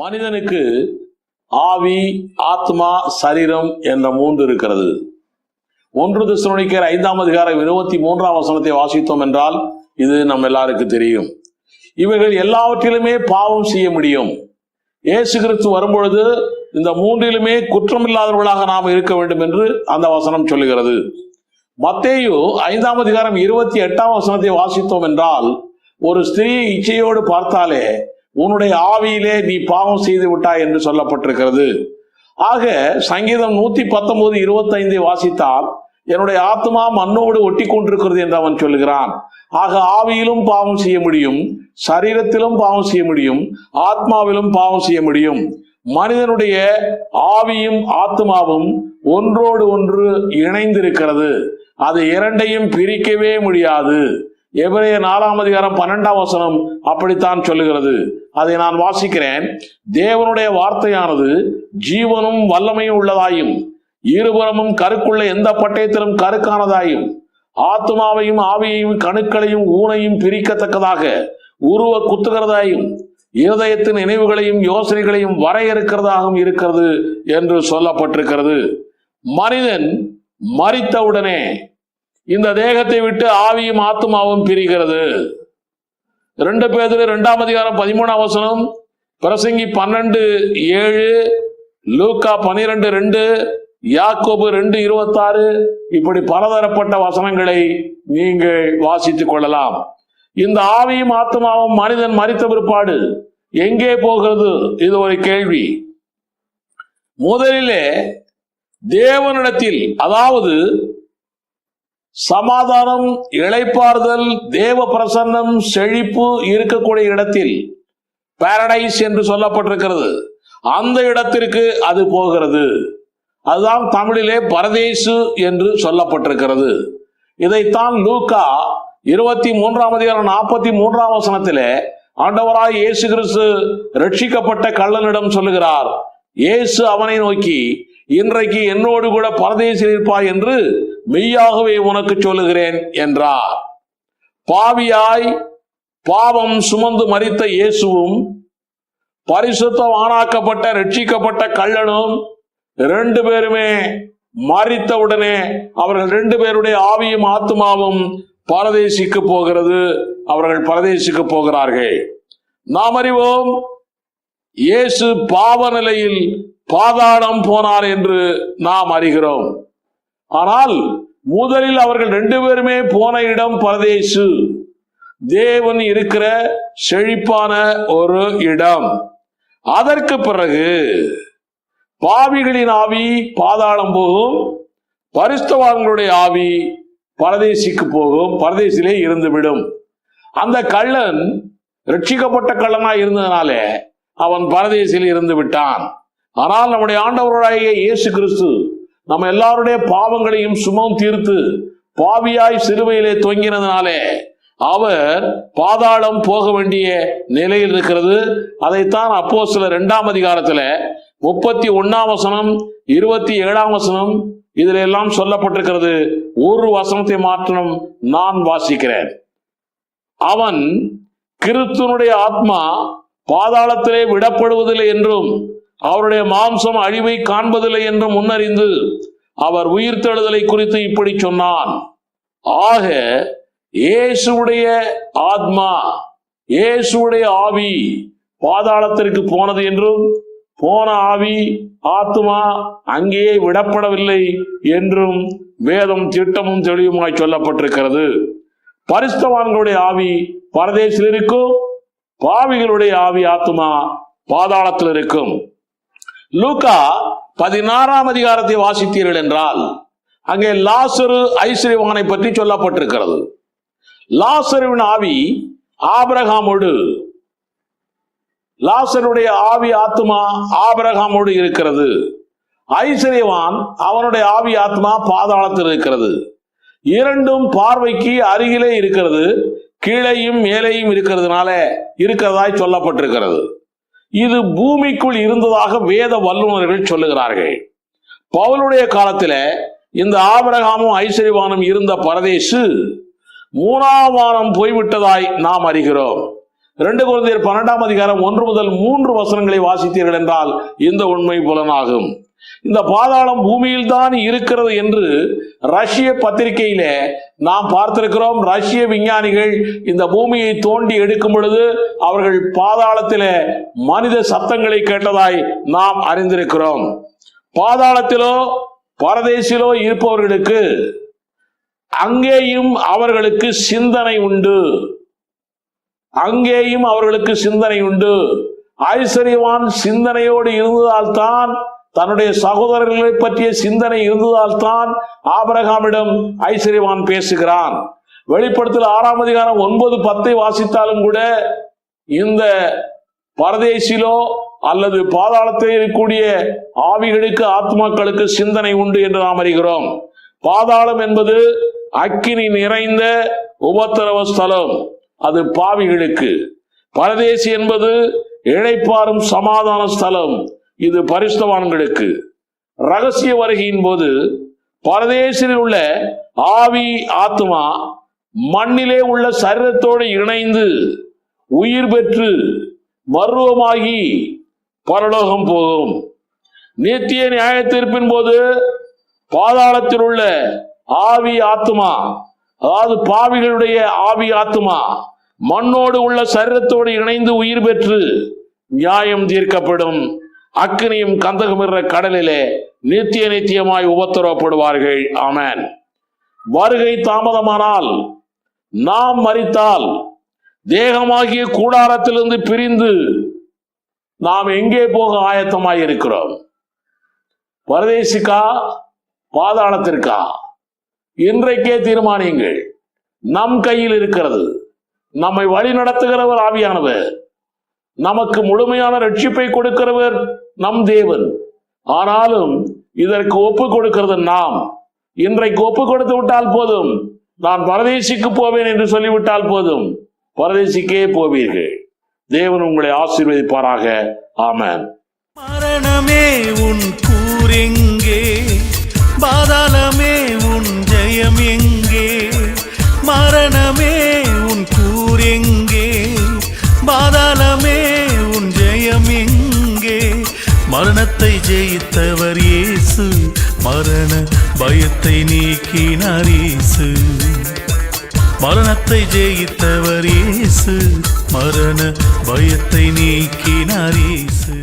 மனிதனுக்கு ஆவி, ஆத்மா, சரீரம் என்ற மூன்று இருக்கிறது. 1 தெசலோனிக்கேயர் 5ஆம் அதிகாரம் 23ஆம் வசனத்தை வாசித்தோம் என்றால் இது நம்ம எல்லாருக்கும் தெரியும். இவைகள் எல்லாவற்றிலுமே பாவம் செய்ய முடியும். இயேசு கிறிஸ்து வரும்பொழுது இந்த மூன்றிலுமே குற்றமில்லாதவர்களாக நாம் இருக்க வேண்டும் என்று அந்த வசனம் சொல்லுகிறது. மத்தேயு 5ஆம் அதிகாரம் 28ஆம் வசனத்தை வாசித்தோம் என்றால், ஒரு ஸ்திரீயை இச்சையோடு பார்த்தாலே உன்னுடைய ஆவியிலே நீ பாவம் செய்து விட்டாய் என்று சொல்லப்பட்டிருக்கிறது. ஆக சங்கீதம் 119:25 வாசித்தால் என்னுடைய ஆத்மா மண்ணோடு ஒட்டி கொண்டிருக்கிறது என்று அவன் சொல்லுகிறான். ஆக ஆவியிலும் பாவம் செய்ய முடியும், சரீரத்திலும் பாவம் செய்ய முடியும், ஆத்மாவிலும் பாவம் செய்ய முடியும். மனிதனுடைய ஆவியும் ஆத்மாவும் ஒன்றோடு ஒன்று இணைந்திருக்கிறது. அது இரண்டையும் பிரிக்கவே முடியாது. எபிரேயர் 4ஆம் அதிகாரம் 12ஆம் வசனம் அப்படித்தான் சொல்லுகிறது. அதை நான் வாசிக்கிறேன். தேவனுடைய வார்த்தையானது ஜீவனும் வல்லமையும் உள்ளதாயும் இருபுறமும் கருக்குள்ள எந்த பட்டயத்திலும் கருக்கானதாயும் ஆத்மாவையும் ஆவியையும் கணுக்களையும் ஊனையும் பிரிக்கத்தக்கதாக உருவ குத்துகிறதாயும் இருதயத்தின் நினைவுகளையும் யோசனைகளையும் வரையறுக்கிறதாகவும் இருக்கிறது என்று சொல்லப்பட்டிருக்கிறது. மனிதன் மரித்தவுடனே இந்த தேகத்தை விட்டு ஆவியும் ஆத்மாவும் பிரிகிறது. 2 பேதுரு 2ஆம் அதிகாரம் 13ஆம் வசனம், பிரசங்கி 12:7, லூக்கா 12:2, யாக்கோபு 2:26 இப்படி பலதரப்பட்ட வசனங்களை நீங்கள் வாசித்துக் கொள்ளலாம். இந்த ஆவியும் ஆத்மாவும் மனிதன் மரித்த பிற்பாடு எங்கே போகிறது? இது ஒரு கேள்வி. முதலிலே தேவனிடத்தில், அதாவது சமாதானம், இளைப்பாறுதல், தேவ பிரசன்னம், செழிப்பு இருக்கக்கூடிய இடத்தில், பாரடைஸ் என்று சொல்லப்பட்டிருக்கிறது, அந்த இடத்திற்கு அது போகிறது. அதுதான் தமிழிலே பரதேசு என்று சொல்லப்பட்டிருக்கிறது. இதைத்தான் லூக்கா 23ஆம் அதிகாரம் 43ஆம் வசனத்திலே ஆண்டவராய் இயேசு கிறிஸ்து ரட்சிக்கப்பட்ட கள்ளனிடம் சொல்லுகிறார். இயேசு அவனை நோக்கி, இன்றைக்கு என்னோடு கூட பரதேசில் இருப்பாய் என்று மெய்யாகவே உனக்கு சொல்லுகிறேன் என்றார். பாவியாய் பாவம் சுமந்து மரித்த இயேசுவும் பரிசுத்தவானாக்கப்பட்ட ரட்சிக்கப்பட்ட கள்ளனும் 2 பேருமே மரித்தவுடனே அவர்கள் 2 பேருடைய ஆவியும் ஆத்மாவும் பரதேசிக்கு போகிறது. அவர்கள் பரதேசிக்கு போகிறார்கள். நாம் அறிவோம், இயேசு பாவ நிலையில் பாதாளம் போனார் என்று நாம் அறிகிறோம். ஆனால் முதலில் அவர்கள் 2 பேருமே போன இடம் பரதேசு, தேவன் இருக்கிற செழிப்பான ஒரு இடம். அதற்கு பிறகு பாவிகளின் ஆவி பாதாளம் போகும், பரிசுத்தவான்களுடைய ஆவி பரதேசிக்கு போகும், பரதேசிலே இருந்துவிடும். அந்த கள்ளன் ரட்சிக்கப்பட்ட கள்ளனாய் இருந்ததுனாலே அவன் பரதேசில் இருந்து விட்டான். ஆனால் நம்முடைய ஆண்டவராகிய இயேசு கிறிஸ்து நம்ம எல்லாருடைய பாவங்களையும் சுமம் தீர்த்து பாவியாய் சிலுவையிலே தொங்கினதுனாலே அவர் பாதாளம் போக வேண்டிய நிலையில் இருக்கிறது. அதைத்தான் அப்போஸ்தலர் 2ஆம் அதிகாரத்தில் 31ஆம் வசனம், 27ஆம் வசனம் இதில் எல்லாம் சொல்லப்பட்டிருக்கிறது. ஒரு வசனத்தை மாற்றம் நான் வாசிக்கிறேன். அவன் கிறிஸ்துவனுடைய ஆத்மா பாதாளத்திலே விடப்படுவதில்லை என்றும் அவருடைய மாம்சம் அழிவை காண்பதில்லை என்றும் முன்னறிந்து அவர் உயிர்த்தெழுதலை குறித்து இப்படி சொன்னான். ஆக இயேசுடைய ஆத்மா, இயேசுடைய ஆவி பாதாளத்திற்கு போனது என்றும் போன ஆவி ஆத்மா அங்கேயே விடப்படவில்லை என்றும் வேதம் திட்டமும் தெளிவுமாய் சொல்லப்பட்டிருக்கிறது. பரிசுத்தவான்களுடைய ஆவி பரதேசில் இருக்கும், பாவிகளுடைய ஆவி ஆத்மா பாதாளத்தில் இருக்கும். லூக்கா 16ஆம் அதிகாரத்தை வாசித்தீர்கள் என்றால் அங்கே லாசரு ஐஸ்வர்யவானை பற்றி சொல்லப்பட்டிருக்கிறது. லாசருவின் ஆவி ஆபிரகாமோடு, லாசருடைய ஆவி ஆத்மா ஆபிரகாமோடு இருக்கிறது. ஐஸ்வர்யவான் அவனுடைய ஆவி ஆத்மா பாதாளத்தில் இருக்கிறது. இரண்டும் பார்வைக்கு அருகிலே இருக்கிறது, கீழையும் மேலேயும் இருக்கிறதாய் சொல்லப்பட்டிருக்கிறது. இது பூமிக்குள் இருந்ததாக வேத வல்லுநர்கள் சொல்லுகிறார்கள். பவுலுடைய காலத்தில் இந்த ஆபிரகாமும் ஐஸ்வர்யவானும் இருந்த பரதேசு 3ஆம் வானம் போய்விட்டதாய் நாம் அறிகிறோம். 2 கொரிந்தியர் 12ஆம் அதிகாரம் 1 முதல் 3 வசனங்களை வாசித்தீர்கள் என்றால் இந்த உண்மை புலனாகும். இந்த பாதாளம் பூமியில் தான் இருக்கிறது என்று ரஷ்ய பத்திரிகையிலே நாம் பார்த்திருக்கிறோம். ரஷ்ய விஞ்ஞானிகள் இந்த பூமியை தோண்டி எடுக்கும் பொழுது அவர்கள் பாதாளத்திலே மனித சத்தங்களை கேட்டதாய் நாம் அறிந்திருக்கிறோம். பாதாளத்திலோ பரதேசிலோ இருப்பவர்களுக்கு அங்கேயும் அவர்களுக்கு சிந்தனை உண்டு. அங்கேயும் அவர்களுக்கு சிந்தனை உண்டு. ஐஸ்வர்யவான் சிந்தனையோடு இருந்ததால் தான், தன்னுடைய சகோதரர்களை பற்றிய சிந்தனை இருந்ததால் தான் ஆபிரகாமிடம் ஐஸ்வர்யவான் பேசுகிறான். வெளிப்படுத்தல் 6ஆம் அதிகாரம் 9-10 வாசித்தாலும் கூட இந்த பரதேசிலோ அல்லது பாதாளத்தில் இருக்கக்கூடிய ஆவிகளுக்கு, ஆத்மாக்களுக்கு சிந்தனை உண்டு என்று நாம் அறிகிறோம். பாதாளம் என்பது அக்கினி நிறைந்த உபத்திரவ ஸ்தலம், அது பாவிகளுக்கு. பரதேசி என்பது இளைப்பாறும் சமாதான ஸ்தலம், இது பரிசுத்தவான்களுக்கு. ரகசிய வருகையின் போது பரதேசில் உள்ள ஆவி, ஆத்மா மண்ணிலே உள்ள சரீரத்தோடு இணைந்து உயிர் பெற்று மர்வமாகி பரலோகம் போகும். நித்திய நியாய தீர்ப்பின் போது பாதாளத்தில் உள்ள ஆவி, ஆத்மா, அதாவது பாவிகளுடைய ஆவி, ஆத்மா மண்ணோடு உள்ள சரீரத்தோடு இணைந்து உயிர் பெற்று நியாயம் தீர்க்கப்படும். அக்கினியும் கந்தகமிற கடலிலே நித்தியமாய் உபத்திரவப்படுவார்கள். ஆமென். வருகை தாமதமானால், நாம் மரித்தால், தேகமாகிய கூடாரத்திலிருந்து பிரிந்து நாம் எங்கே போக ஆயத்தமாய் இருக்கிறோம்? பரதேசிக்கா, பாதாளத்திற்கா? இன்றைக்கே தீர்மானியுங்கள். நம் கையில் இருக்கிறது. நம்மை வழி நடத்துகிறவர் ஆவியானவர். நமக்கு முழுமையான ரட்சிப்பை கொடுக்கிறவர் நம் தேவன். ஆனாலும் இதற்கு ஒப்பு கொடுக்கிறது நாம். இன்றைக்கு ஒப்பு கொடுத்து விட்டால் போதும், நான் பரதேசிக்கு போவேன் என்று சொல்லிவிட்டால் போதும், பரதேசிக்கே போவீர்கள். தேவன் உங்களை ஆசீர்வதிப்பாராக. ஆமென். மரணமே உன் கூரெங்கே, பாதாளமே உன் ஜெயம் எங்கே? மரணமே உன் கூரெங்கே, பாதாளமே உன் ஜெயம் எங்கே? மரணத்தை ஜெயித்தவர் இயேசு, மரண பயத்தை நீக்கினார் இயேசு. மரணத்தை ஜெயித்தவர் இயேசு, மரண பயத்தை நீக்கினார் இயேசு.